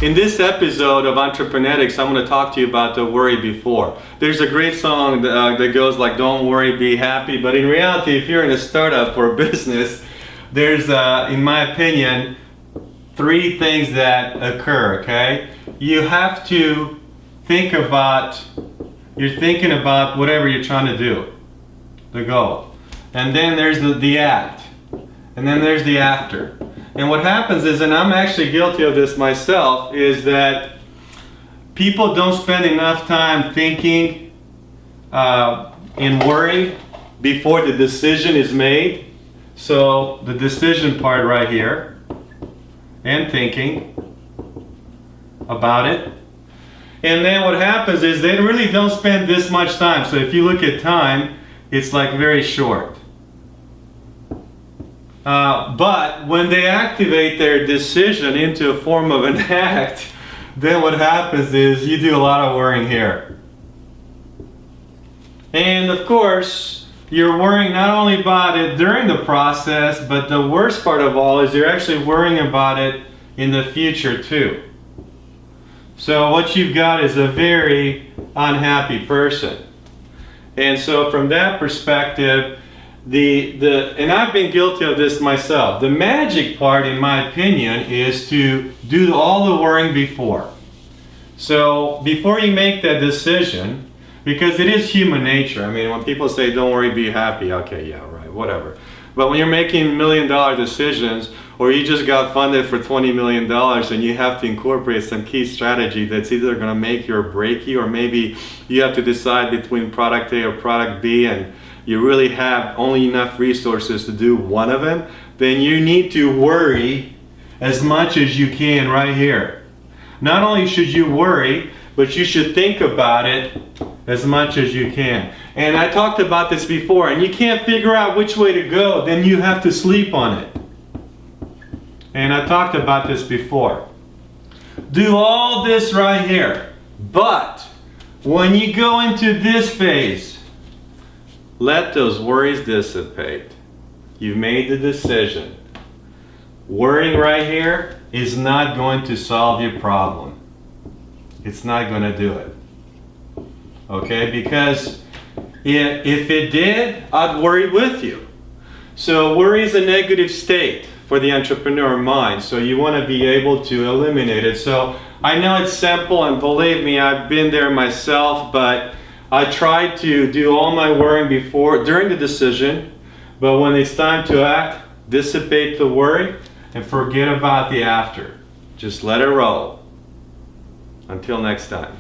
In this episode of Entreprenetics, I'm going to talk to you about the worry before. There's a great song that goes like, don't worry, be happy. But in reality, if you're in a startup or a business, there's, in my opinion, three things that occur, okay? You have to think about, you're thinking about whatever you're trying to do, the goal. And then there's the act. And then there's the after. And what happens is, and I'm actually guilty of this myself, is that people don't spend enough time thinking and worrying before the decision is made. So the decision part right here, and thinking about it. And then what happens is they really don't spend this much time. So if you look at time, it's like very short. But when they activate their decision into a form of an act, then what happens is you do a lot of worrying here. And of course, you're worrying not only about it during the process, but the worst part of all is you're actually worrying about it in the future too. So what you've got is a very unhappy person. And so from that perspective, and I've been guilty of this myself, the magic part, in my opinion, is to do all the worrying before. So before you make that decision, because it is human nature. I mean, when people say don't worry, be happy, okay, yeah, right, whatever. But when you're making $1 million decisions, or you just got funded for $20 million and you have to incorporate some key strategy that's either going to make you or break you, or maybe you have to decide between product A or product B, and you really have only enough resources to do one of them, then you need to worry as much as you can right here. Not only should you worry, but you should think about it as much as you can. And I talked about this before, and you can't figure out which way to go, then you have to sleep on it. And I talked about this before. Do all this right here, but when you go into this phase, let those worries dissipate. You've made the decision. Worrying right here is not going to solve your problem. It's not going to do it. Okay? Because if it did, I'd worry with you. So worry is a negative state for the entrepreneur mind. So you want to be able to eliminate it. So I know it's simple, and believe me, I've been there myself, but I try to do all my worrying during the decision, but when it's time to act, dissipate the worry and forget about the after. Just let it roll. Until next time.